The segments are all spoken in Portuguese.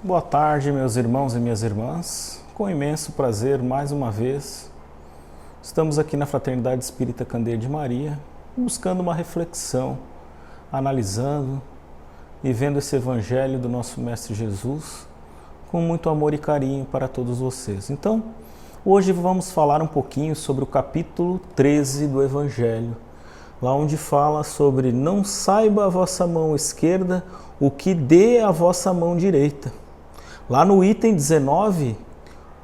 Boa tarde, meus irmãos e minhas irmãs. Com imenso prazer, mais uma vez, estamos aqui na Fraternidade Espírita Candeia de Maria, buscando uma reflexão, analisando e vendo esse Evangelho do nosso Mestre Jesus com muito amor e carinho para todos vocês. Então, hoje vamos falar um pouquinho sobre o capítulo 13 do Evangelho, lá onde fala sobre não saiba a vossa mão esquerda o que dê a vossa mão direita. Lá no item 19,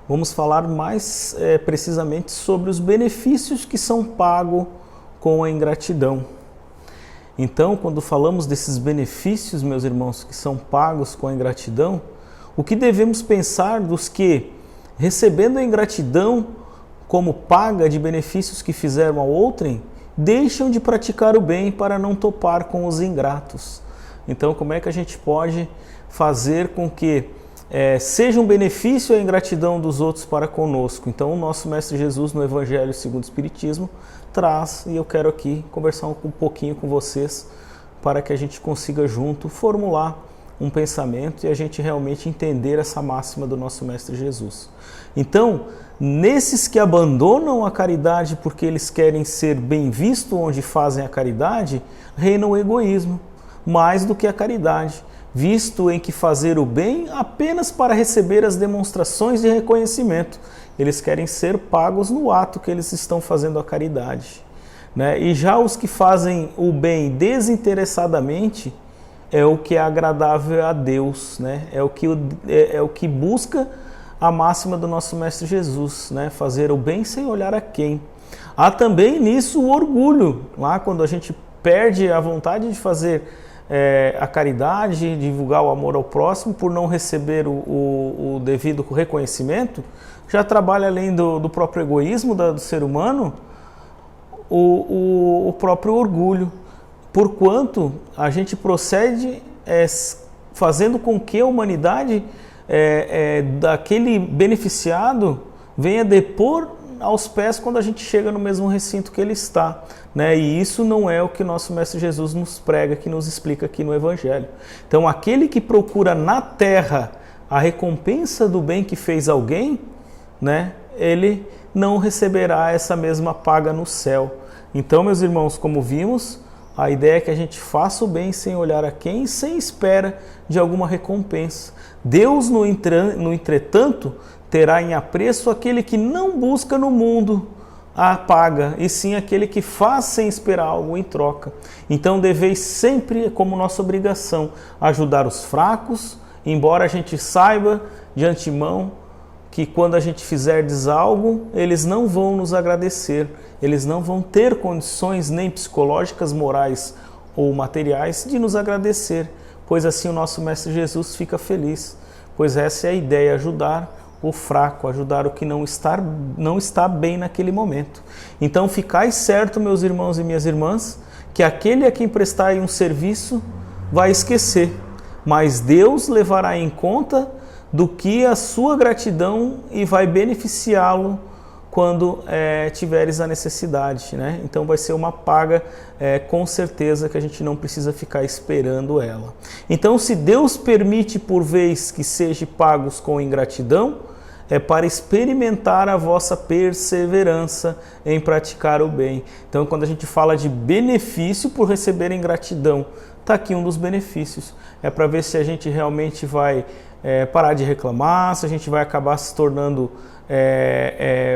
vamos falar mais precisamente sobre os benefícios que são pagos com a ingratidão. Então, quando falamos desses benefícios, meus irmãos, que são pagos com a ingratidão, o que devemos pensar dos que, recebendo a ingratidão como paga de benefícios que fizeram a outrem, deixam de praticar o bem para não topar com os ingratos. Então, como é que a gente pode fazer com que seja um benefício a ingratidão dos outros para conosco? Então, o nosso Mestre Jesus, no Evangelho segundo o Espiritismo, traz, e eu quero aqui conversar um pouquinho com vocês, para que a gente consiga junto formular um pensamento e a gente realmente entender essa máxima do nosso Mestre Jesus. Então, nesses que abandonam a caridade porque eles querem ser bem vistos onde fazem a caridade, reina o egoísmo, mais do que a caridade, visto em que fazer o bem apenas para receber as demonstrações de reconhecimento. Eles querem ser pagos no ato que eles estão fazendo a caridade, né? E já os que fazem o bem desinteressadamente é o que é agradável a Deus, né? É o que busca a máxima do nosso Mestre Jesus, né? Fazer o bem sem olhar a quem. Há também nisso o orgulho, lá quando a gente perde a vontade de fazer a caridade, divulgar o amor ao próximo por não receber o devido reconhecimento, já trabalha além do próprio egoísmo do ser humano, o próprio orgulho, porquanto a gente procede fazendo com que a humanidade daquele beneficiado venha depor aos pés quando a gente chega no mesmo recinto que ele está, né? E isso não é o que nosso Mestre Jesus nos prega, que nos explica aqui no Evangelho. Então, aquele que procura na terra a recompensa do bem que fez alguém, né? Ele não receberá essa mesma paga no céu. Então, meus irmãos, como vimos, a ideia é que a gente faça o bem sem olhar a quem, sem espera de alguma recompensa. Deus, no entretanto, terá em apreço aquele que não busca no mundo a paga, e sim aquele que faz sem esperar algo em troca. Então deveis sempre, como nossa obrigação, ajudar os fracos, embora a gente saiba de antemão que quando a gente fizerdes algo, eles não vão nos agradecer, eles não vão ter condições nem psicológicas, morais ou materiais de nos agradecer, pois assim o nosso Mestre Jesus fica feliz, pois essa é a ideia, ajudar o fraco, ajudar o que não está bem naquele momento. Então ficai certo, meus irmãos e minhas irmãs, que aquele a quem prestai um serviço vai esquecer, mas Deus levará em conta do que a sua gratidão e vai beneficiá-lo quando tiveres a necessidade, né? Então vai ser uma paga com certeza que a gente não precisa ficar esperando ela. Então, se Deus permite por vez que sejam pagos com ingratidão, é para experimentar a vossa perseverança em praticar o bem. Então, quando a gente fala de benefício por receber ingratidão, está aqui um dos benefícios. É para ver se a gente realmente vai parar de reclamar, se a gente vai acabar se tornando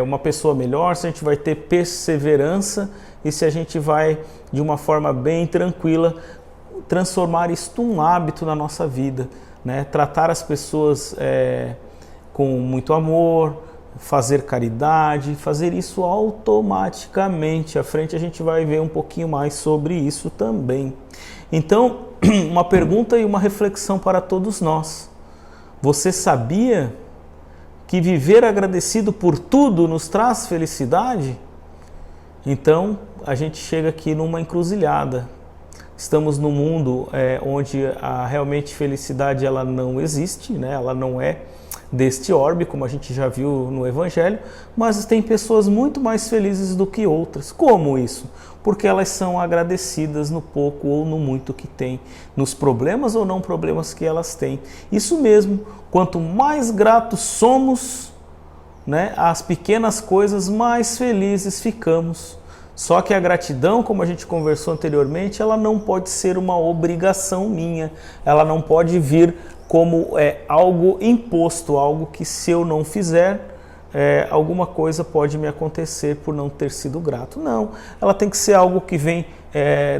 uma pessoa melhor, se a gente vai ter perseverança e se a gente vai, de uma forma bem tranquila, transformar isto um hábito na nossa vida, né? Tratar as pessoas com muito amor, fazer caridade, fazer isso automaticamente. À frente a gente vai ver um pouquinho mais sobre isso também. Então, uma pergunta e uma reflexão para todos nós. Você sabia que viver agradecido por tudo nos traz felicidade? Então, a gente chega aqui numa encruzilhada. Estamos num mundo onde a realmente felicidade ela não existe, né? Ela não é deste orbe, como a gente já viu no Evangelho, mas tem pessoas muito mais felizes do que outras. Como isso? Porque elas são agradecidas no pouco ou no muito que têm, nos problemas ou não problemas que elas têm. Isso mesmo, quanto mais gratos somos, né, às pequenas coisas, mais felizes ficamos. Só que a gratidão, como a gente conversou anteriormente, ela não pode ser uma obrigação minha, ela não pode vir como algo imposto, algo que se eu não fizer, alguma coisa pode me acontecer por não ter sido grato. Não, ela tem que ser algo que vem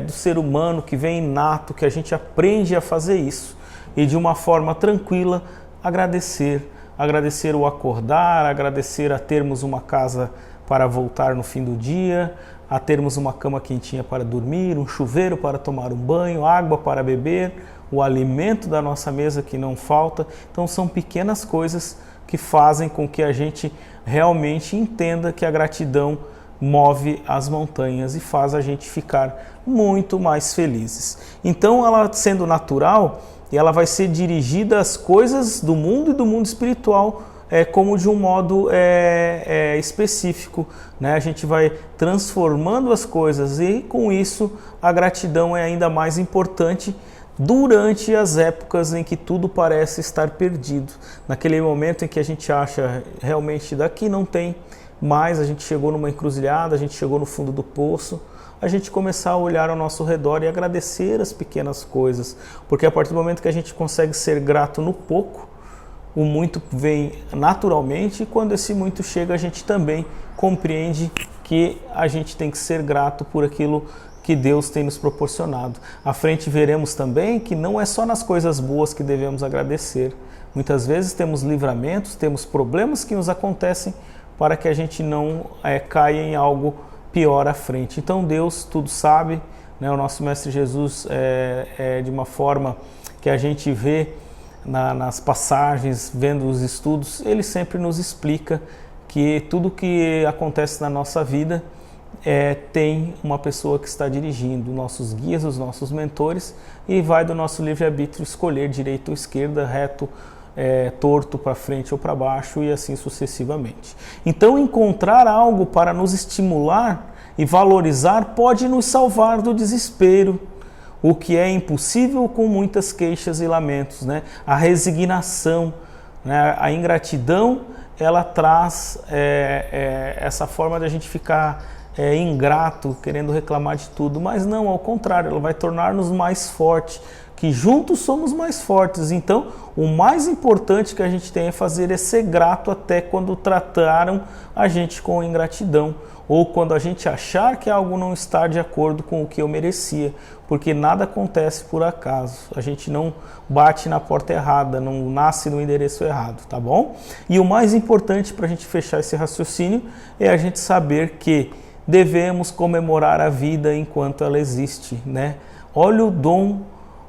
do ser humano, que vem inato, que a gente aprende a fazer isso e de uma forma tranquila agradecer o acordar, agradecer a termos uma casa para voltar no fim do dia, a termos uma cama quentinha para dormir, um chuveiro para tomar um banho, água para beber, o alimento da nossa mesa que não falta. Então são pequenas coisas que fazem com que a gente realmente entenda que a gratidão move as montanhas e faz a gente ficar muito mais felizes. Então, ela sendo natural, ela vai ser dirigida às coisas do mundo e do mundo espiritual, como de um modo específico, né? A gente vai transformando as coisas e com isso a gratidão é ainda mais importante durante as épocas em que tudo parece estar perdido. Naquele momento em que a gente acha realmente daqui não tem mais, a gente chegou numa encruzilhada, a gente chegou no fundo do poço, a gente começar a olhar ao nosso redor e agradecer as pequenas coisas, porque a partir do momento que a gente consegue ser grato no pouco, o muito vem naturalmente e quando esse muito chega a gente também compreende que a gente tem que ser grato por aquilo que Deus tem nos proporcionado. À frente veremos também que não é só nas coisas boas que devemos agradecer. Muitas vezes temos livramentos, temos problemas que nos acontecem para que a gente não caia em algo pior à frente. Então Deus tudo sabe, né? O nosso Mestre Jesus de uma forma que a gente vê nas passagens, vendo os estudos, ele sempre nos explica que tudo que acontece na nossa vida tem uma pessoa que está dirigindo, nossos guias, os nossos mentores, e vai do nosso livre-arbítrio escolher direita ou esquerda, reto, torto para frente ou para baixo e assim sucessivamente. Então encontrar algo para nos estimular e valorizar pode nos salvar do desespero, o que é impossível com muitas queixas e lamentos, né? A resignação, né? A ingratidão, ela traz essa forma de a gente ficar ingrato, querendo reclamar de tudo, mas não, ao contrário, ela vai tornar-nos mais fortes, que juntos somos mais fortes. Então, o mais importante que a gente tem é ser grato até quando trataram a gente com ingratidão, ou quando a gente achar que algo não está de acordo com o que eu merecia, porque nada acontece por acaso, a gente não bate na porta errada, não nasce no endereço errado, tá bom? E o mais importante para a gente fechar esse raciocínio é a gente saber que devemos comemorar a vida enquanto ela existe, né? Olha o dom,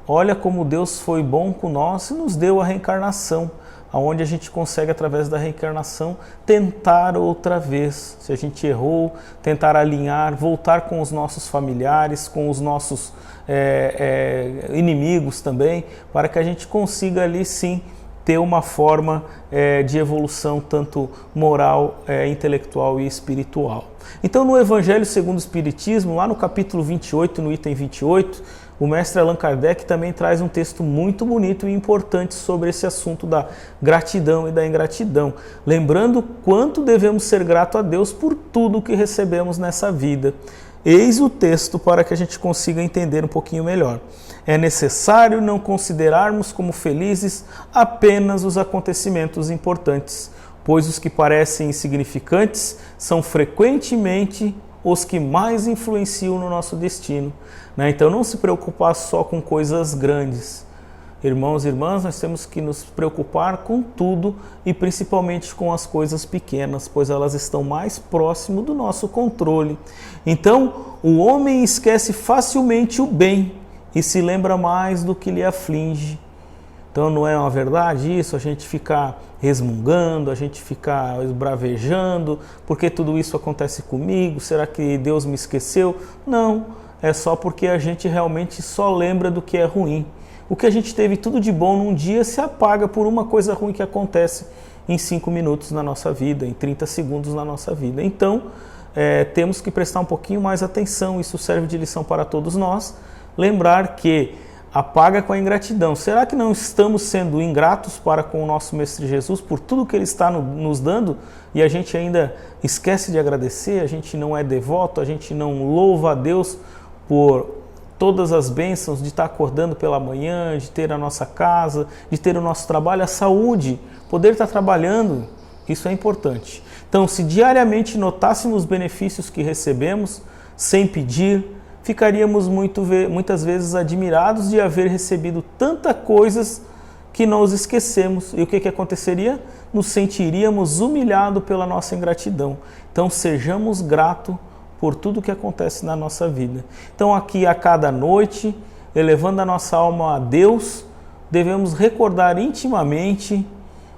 olha como Deus foi bom com nós e nos deu a reencarnação, onde a gente consegue, através da reencarnação, tentar outra vez. Se a gente errou, tentar alinhar, voltar com os nossos familiares, com os nossos inimigos também, para que a gente consiga ali sim ter uma forma de evolução tanto moral, intelectual e espiritual. Então, no Evangelho segundo o Espiritismo, lá no capítulo 28, no item 28, o mestre Allan Kardec também traz um texto muito bonito e importante sobre esse assunto da gratidão e da ingratidão, lembrando quanto devemos ser gratos a Deus por tudo que recebemos nessa vida. Eis o texto para que a gente consiga entender um pouquinho melhor. É necessário não considerarmos como felizes apenas os acontecimentos importantes, pois os que parecem insignificantes são frequentemente os que mais influenciam no nosso destino, né? Então não se preocupar só com coisas grandes. Irmãos e irmãs, nós temos que nos preocupar com tudo e principalmente com as coisas pequenas, pois elas estão mais próximo do nosso controle. Então, o homem esquece facilmente o bem e se lembra mais do que lhe aflige. Então não é uma verdade isso? A gente ficar resmungando, a gente ficar esbravejando, porque tudo isso acontece comigo? Será que Deus me esqueceu? Não, é só porque a gente realmente só lembra do que é ruim. O que a gente teve tudo de bom num dia se apaga por uma coisa ruim que acontece em 5 minutos na nossa vida, em 30 segundos na nossa vida. Então, temos que prestar um pouquinho mais atenção, isso serve de lição para todos nós, lembrar que a paga com a ingratidão. Será que não estamos sendo ingratos para com o nosso Mestre Jesus por tudo que Ele está nos dando e a gente ainda esquece de agradecer, a gente não é devoto, a gente não louva a Deus por todas as bênçãos de estar acordando pela manhã, de ter a nossa casa, de ter o nosso trabalho, a saúde, poder estar trabalhando, isso é importante. Então, se diariamente notássemos os benefícios que recebemos, sem pedir, ficaríamos muitas vezes admirados de haver recebido tantas coisas que nos esquecemos. E o que aconteceria? Nos sentiríamos humilhados pela nossa ingratidão. Então, sejamos gratos por tudo que acontece na nossa vida. Então, aqui a cada noite, elevando a nossa alma a Deus, devemos recordar intimamente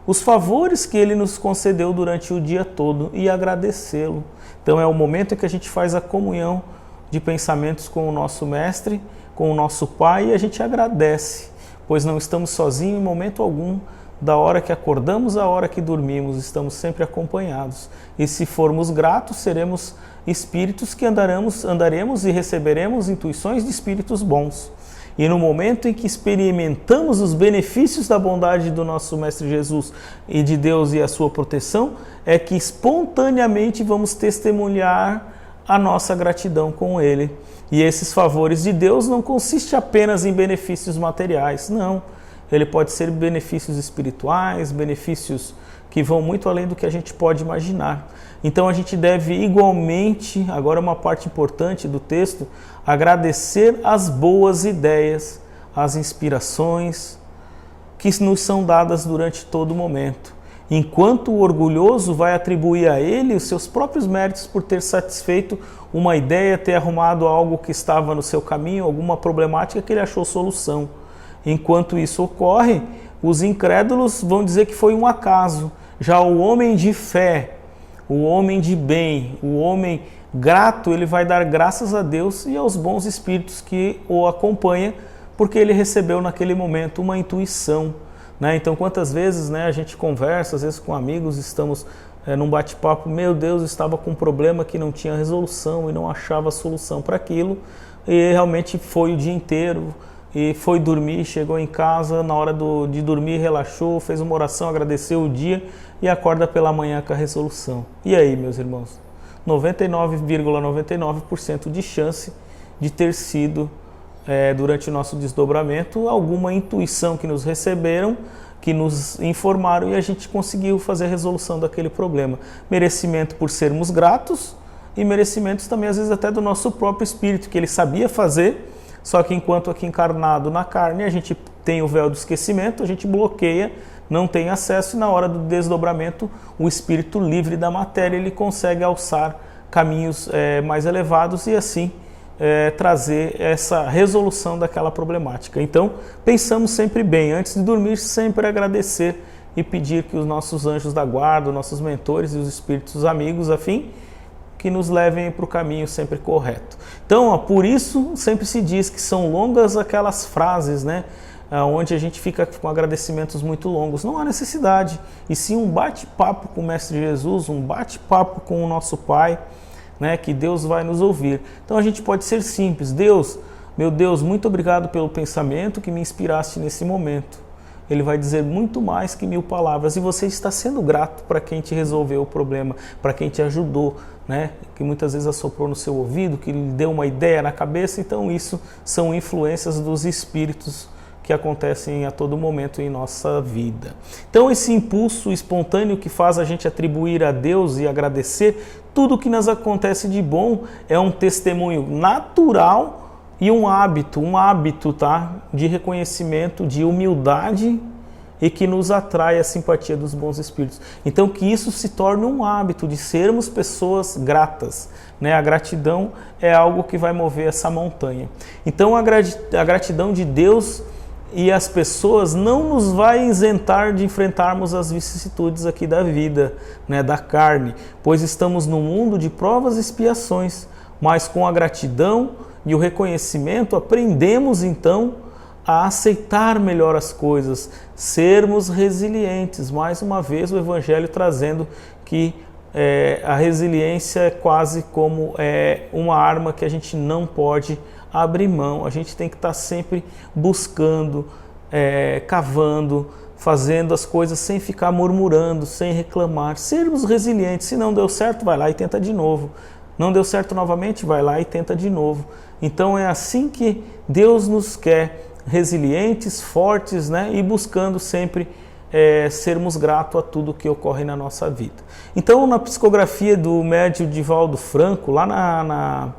os favores que Ele nos concedeu durante o dia todo e agradecê-lo. Então, é o momento em que a gente faz a comunhão de pensamentos com o nosso Mestre, com o nosso Pai, e a gente agradece, pois não estamos sozinhos em momento algum, da hora que acordamos à hora que dormimos, estamos sempre acompanhados. E se formos gratos, seremos espíritos que andaremos e receberemos intuições de espíritos bons. E no momento em que experimentamos os benefícios da bondade do nosso Mestre Jesus e de Deus e a sua proteção, é que espontaneamente vamos testemunhar a nossa gratidão com Ele. E esses favores de Deus não consistem apenas em benefícios materiais, não. Ele pode ser benefícios espirituais, benefícios que vão muito além do que a gente pode imaginar. Então a gente deve igualmente, agora uma parte importante do texto, agradecer as boas ideias, as inspirações que nos são dadas durante todo o momento. Enquanto o orgulhoso vai atribuir a ele os seus próprios méritos por ter satisfeito uma ideia, ter arrumado algo que estava no seu caminho, alguma problemática que ele achou solução. Enquanto isso ocorre, os incrédulos vão dizer que foi um acaso. Já o homem de fé, o homem de bem, o homem grato, ele vai dar graças a Deus e aos bons espíritos que o acompanham, porque ele recebeu naquele momento uma intuição. Então, quantas vezes a gente conversa, às vezes com amigos, estamos num bate-papo, meu Deus, estava com um problema que não tinha resolução e não achava solução para aquilo, e realmente foi o dia inteiro, e foi dormir, chegou em casa, na hora de dormir relaxou, fez uma oração, agradeceu o dia e acorda pela manhã com a resolução. E aí, meus irmãos? 99,99% de chance de ter sido durante o nosso desdobramento, alguma intuição que nos receberam, que nos informaram e a gente conseguiu fazer a resolução daquele problema. Merecimento por sermos gratos e merecimentos também, às vezes, até do nosso próprio espírito, que ele sabia fazer, só que enquanto aqui encarnado na carne, a gente tem o véu do esquecimento, a gente bloqueia, não tem acesso e na hora do desdobramento, o espírito livre da matéria, ele consegue alçar caminhos mais elevados e assim trazer essa resolução daquela problemática. Então, pensamos sempre bem, antes de dormir, sempre agradecer e pedir que os nossos anjos da guarda, nossos mentores e os espíritos amigos, afim, que nos levem para o caminho sempre correto. Então, por isso, sempre se diz que são longas aquelas frases, onde a gente fica com agradecimentos muito longos. Não há necessidade, e sim um bate-papo com o Mestre Jesus, um bate-papo com o nosso Pai, que Deus vai nos ouvir. Então a gente pode ser simples. Deus, meu Deus, muito obrigado pelo pensamento que me inspiraste nesse momento. Ele vai dizer muito mais que 1000 palavras e você está sendo grato para quem te resolveu o problema, para quem te ajudou, que muitas vezes assoprou no seu ouvido, que lhe deu uma ideia na cabeça. Então isso são influências dos espíritos que acontecem a todo momento em nossa vida. Então esse impulso espontâneo que faz a gente atribuir a Deus e agradecer tudo o que nos acontece de bom é um testemunho natural e um hábito, de reconhecimento, de humildade e que nos atrai a simpatia dos bons espíritos. Então que isso se torne um hábito de sermos pessoas gratas. A gratidão é algo que vai mover essa montanha. Então a gratidão de Deus e as pessoas não nos vai isentar de enfrentarmos as vicissitudes aqui da vida, da carne, pois estamos num mundo de provas e expiações, mas com a gratidão e o reconhecimento aprendemos então a aceitar melhor as coisas, sermos resilientes. Mais uma vez o Evangelho trazendo que a resiliência é quase como uma arma que a gente não pode abrir mão. A gente tem que estar sempre buscando, cavando, fazendo as coisas sem ficar murmurando, sem reclamar. Sermos resilientes. Se não deu certo, vai lá e tenta de novo. Não deu certo novamente, vai lá e tenta de novo. Então é assim que Deus nos quer, resilientes, fortes, né? E buscando sempre sermos gratos a tudo que ocorre na nossa vida. Então, na psicografia do médium Divaldo Franco, lá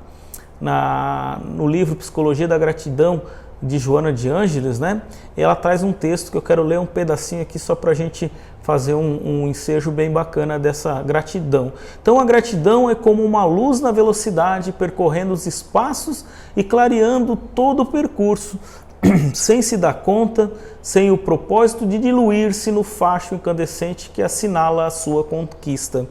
no livro Psicologia da Gratidão, de Joana de Ângeles, né? Ela traz um texto que eu quero ler um pedacinho aqui só para a gente fazer um ensejo bem bacana dessa gratidão. Então a gratidão é como uma luz na velocidade percorrendo os espaços e clareando todo o percurso, sem se dar conta, sem o propósito de diluir-se no facho incandescente que assinala a sua conquista.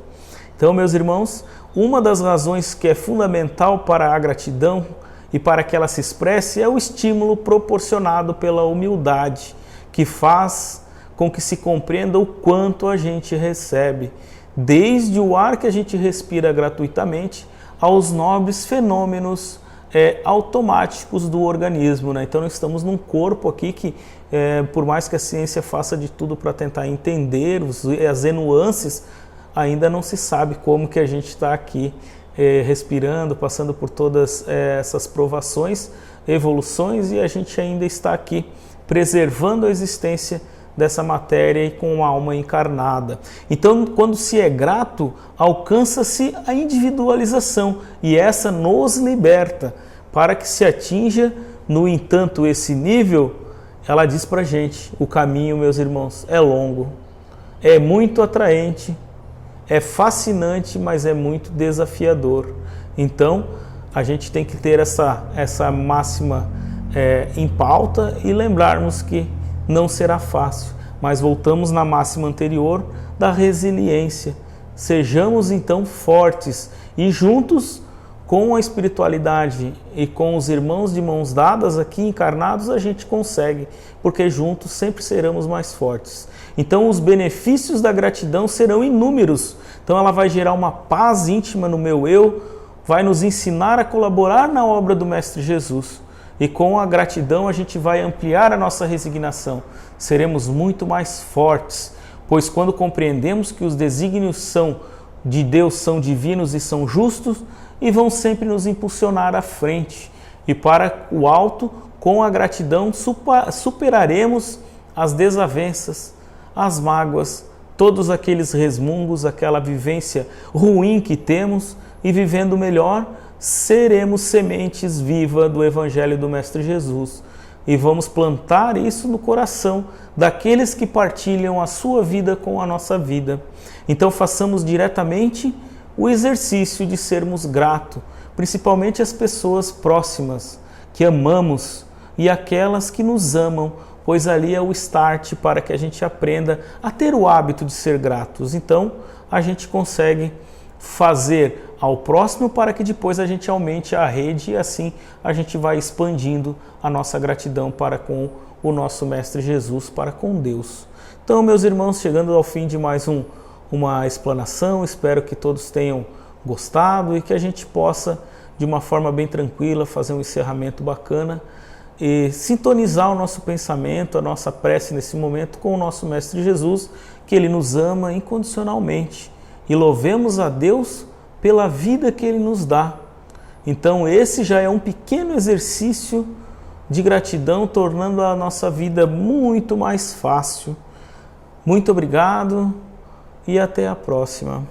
Então, meus irmãos, uma das razões que é fundamental para a gratidão e para que ela se expresse é o estímulo proporcionado pela humildade, que faz com que se compreenda o quanto a gente recebe, desde o ar que a gente respira gratuitamente aos nobres fenômenos automáticos do organismo, né? Então nós estamos num corpo aqui que, por mais que a ciência faça de tudo para tentar entender as nuances, ainda não se sabe como que a gente está aqui respirando, passando por todas essas provações, evoluções, e a gente ainda está aqui preservando a existência dessa matéria e com a alma encarnada. Então, quando se é grato, alcança-se a individualização e essa nos liberta. Para que se atinja, no entanto, esse nível, ela diz para a gente, o caminho, meus irmãos, é longo, é muito atraente, é fascinante, mas é muito desafiador. Então, a gente tem que ter essa máxima em pauta e lembrarmos que não será fácil, mas voltamos na máxima anterior da resiliência. Sejamos então fortes e juntos com a espiritualidade e com os irmãos de mãos dadas aqui encarnados a gente consegue, porque juntos sempre seremos mais fortes. Então os benefícios da gratidão serão inúmeros. Então ela vai gerar uma paz íntima no meu eu, vai nos ensinar a colaborar na obra do Mestre Jesus. E com a gratidão a gente vai ampliar a nossa resignação. Seremos muito mais fortes, pois quando compreendemos que os desígnios de Deus são divinos e são justos, e vão sempre nos impulsionar à frente. E para o alto, com a gratidão, superaremos as desavenças, as mágoas, todos aqueles resmungos, aquela vivência ruim que temos, e vivendo melhor, seremos sementes vivas do Evangelho do Mestre Jesus. E vamos plantar isso no coração daqueles que partilham a sua vida com a nossa vida. Então façamos diretamente o exercício de sermos gratos, principalmente as pessoas próximas, que amamos, e aquelas que nos amam, pois ali é o start para que a gente aprenda a ter o hábito de ser gratos. Então, a gente consegue fazer ao próximo para que depois a gente aumente a rede e assim a gente vai expandindo a nossa gratidão para com o nosso Mestre Jesus, para com Deus. Então, meus irmãos, chegando ao fim de mais uma explanação, espero que todos tenham gostado e que a gente possa, de uma forma bem tranquila, fazer um encerramento bacana e sintonizar o nosso pensamento, a nossa prece nesse momento com o nosso Mestre Jesus, que Ele nos ama incondicionalmente, e louvemos a Deus pela vida que Ele nos dá. Então esse já é um pequeno exercício de gratidão, tornando a nossa vida muito mais fácil. Muito obrigado e até a próxima.